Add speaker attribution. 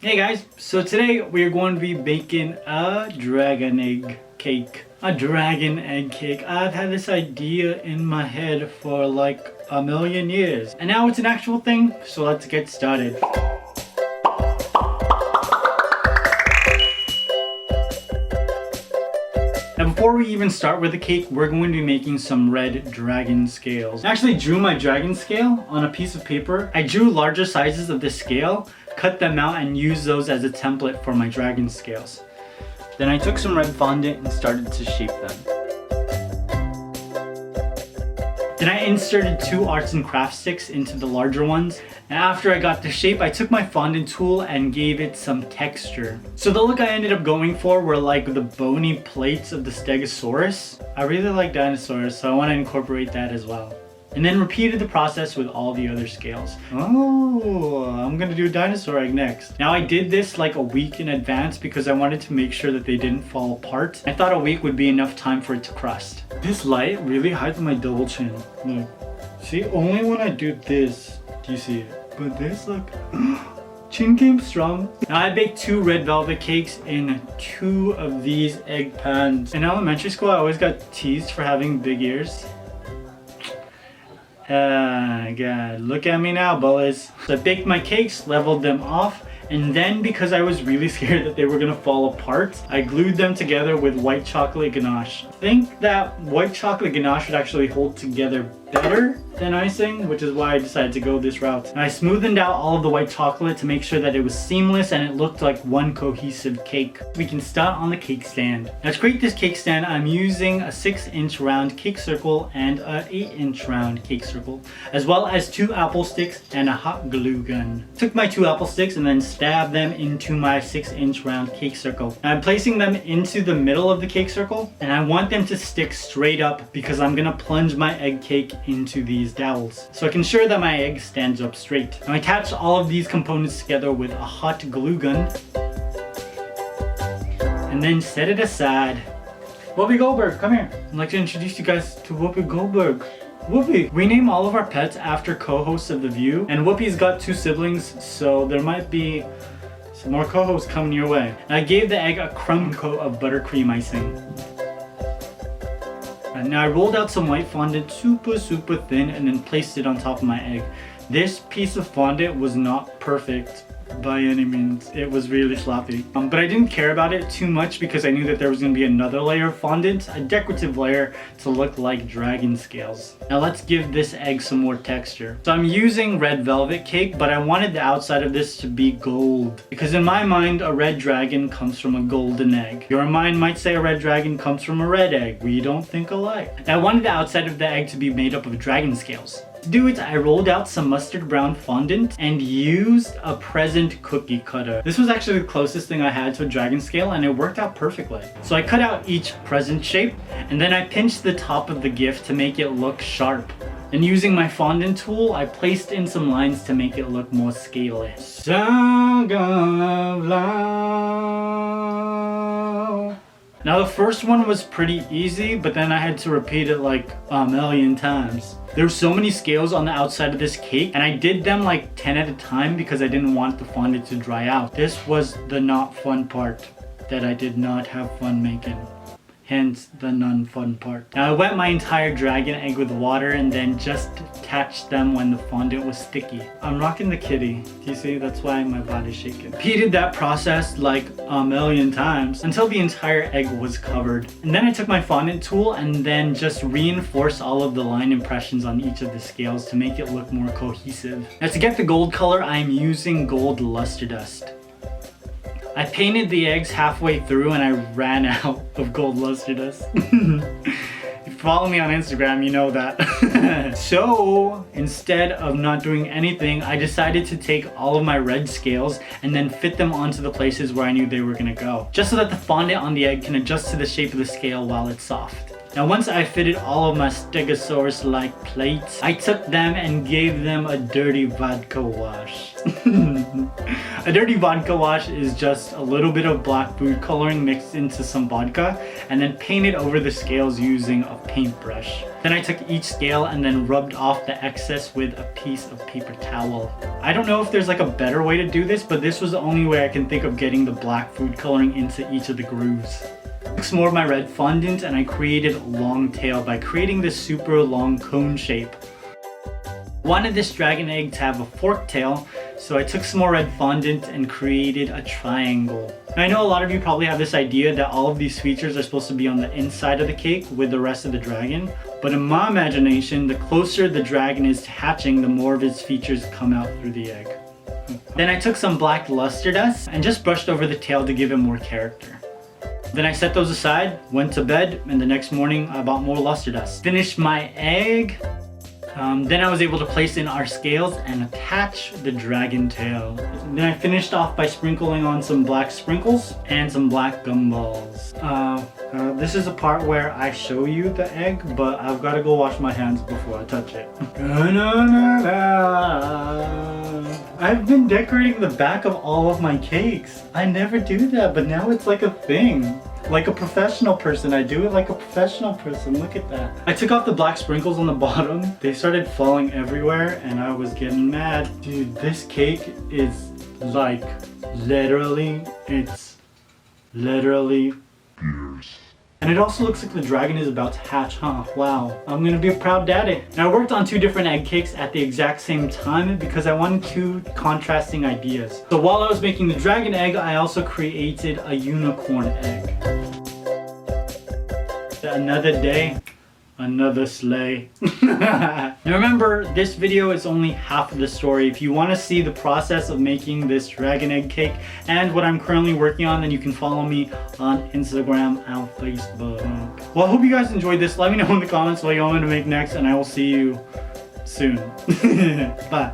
Speaker 1: Hey guys, so today we're going to be baking a dragon egg cake. A dragon egg cake. I've had this idea in my head for like a million years. And now it's an actual thing, so let's get started. Now before we even start with the cake, we're going to be making some red dragon scales. I actually drew my dragon scale on a piece of paper. I drew larger sizes of the scale, cut them out, and used those as a template for my dragon scales. Then I took some red fondant and started to shape them. Then I inserted 2 arts and crafts sticks into the larger ones. And after I got the shape, I took my fondant tool and gave it some texture. So the look I ended up going for were like the bony plates of the Stegosaurus. I really like dinosaurs, so I want to incorporate that as well. And then repeated the process with all the other scales. Oh, I'm gonna do a dinosaur egg next. Now I did this like a week in advance because I wanted to make sure that they didn't fall apart. I thought a week would be enough time for it to crust. This light really hides my double chin. Look, see, only when I do this do you see it. But this, look, chin came strong. Now I baked 2 red velvet cakes in 2 of these egg pans. In elementary school, I always got teased for having big ears. God, look at me now, bullies. So I baked my cakes, leveled them off, and then because I was really scared that they were gonna fall apart, I glued them together with white chocolate ganache. I think that white chocolate ganache would actually hold together better than icing, which is why I decided to go this route. And I smoothened out all of the white chocolate to make sure that it was seamless and it looked like one cohesive cake. We can start on the cake stand. Now to create this cake stand, I'm using a 6-inch round cake circle and an 8-inch round cake circle, as well as 2 apple sticks and a hot glue gun. Took my 2 apple sticks and then stabbed them into my 6-inch round cake circle. Now I'm placing them into the middle of the cake circle, and I want them to stick straight up because I'm gonna plunge my egg cake into these dowels so I can ensure that my egg stands up straight. Now I attach all of these components together with a hot glue gun and then set it aside. Whoopi Goldberg, come here. I'd like to introduce you guys to Whoopi Goldberg. Whoopi! We name all of our pets after co-hosts of The View, and Whoopi's got 2 siblings, so there might be some more co-hosts coming your way. And I gave the egg a crumb coat of buttercream icing. And now I rolled out some white fondant super thin and then placed it on top of my egg. This piece of fondant was not perfect by any means. It was really sloppy. But I didn't care about it too much because I knew that there was going to be another layer of fondant, a decorative layer to look like dragon scales. Now let's give this egg some more texture. So I'm using red velvet cake, but I wanted the outside of this to be gold. Because in my mind, a red dragon comes from a golden egg. Your mind might say a red dragon comes from a red egg. We don't think alike. Now I wanted the outside of the egg to be made up of dragon scales. To do it, I rolled out some mustard brown fondant and used a present cookie cutter. This was actually the closest thing I had to a dragon scale, and it worked out perfectly. So I cut out each present shape, and then I pinched the top of the gift to make it look sharp. And using my fondant tool, I placed in some lines to make it look more scaly. Song of love. Now the first one was pretty easy, but then I had to repeat it like a million times. There were so many scales on the outside of this cake, and I did them like 10 at a time because I didn't want the fondant to dry out. This was the not fun part that I did not have fun making. Hence the non-fun part. Now I wet my entire dragon egg with water and then just attached them when the fondant was sticky. I'm rocking the kitty. Do you see? That's why my body's shaking. Repeated that process like a million times until the entire egg was covered. And then I took my fondant tool and then just reinforced all of the line impressions on each of the scales to make it look more cohesive. Now to get the gold color, I'm using gold luster dust. I painted the eggs halfway through and I ran out of gold luster dust. If you follow me on Instagram, you know that. So instead of not doing anything, I decided to take all of my red scales and then fit them onto the places where I knew they were gonna go, just so that the fondant on the egg can adjust to the shape of the scale while it's soft. Now once I fitted all of my Stegosaurus-like plates, I took them and gave them a dirty vodka wash. A dirty vodka wash is just a little bit of black food coloring mixed into some vodka and then painted over the scales using a paintbrush. Then I took each scale and then rubbed off the excess with a piece of paper towel. I don't know if there's like a better way to do this, but this was the only way I can think of getting the black food coloring into each of the grooves. I took some more of my red fondant and I created a long tail by creating this super long cone shape. I wanted this dragon egg to have a forked tail, so I took some more red fondant and created a triangle. Now, I know a lot of you probably have this idea that all of these features are supposed to be on the inside of the cake with the rest of the dragon, but in my imagination, the closer the dragon is to hatching, the more of its features come out through the egg. Then I took some black luster dust and just brushed over the tail to give it more character. Then I set those aside, went to bed, and the next morning I bought more luster dust. Finished my egg. Then I was able to place in our scales and attach the dragon tail. Then I finished off by sprinkling on some black sprinkles and some black gumballs. This is a part where I show you the egg, but I've got to go wash my hands before I touch it. I've been decorating the back of all of my cakes. I never do that, but now it's like a thing. Like a professional person, I do it like a professional person. Look at that. I took off the black sprinkles on the bottom. They started falling everywhere and I was getting mad. Dude, this cake is like literally, it's literally fierce. And it also looks like the dragon is about to hatch, huh? Wow, I'm gonna be a proud daddy. Now I worked on 2 different egg cakes at the exact same time because I wanted 2 contrasting ideas. So while I was making the dragon egg, I also created a unicorn egg. Another day, another sleigh. Now remember, this video is only half of the story. If you want to see the process of making this dragon egg cake and what I'm currently working on, then you can follow me on Instagram and Facebook. Well, I hope you guys enjoyed this. Let me know in the comments what you want me to make next, and I will see you soon. Bye.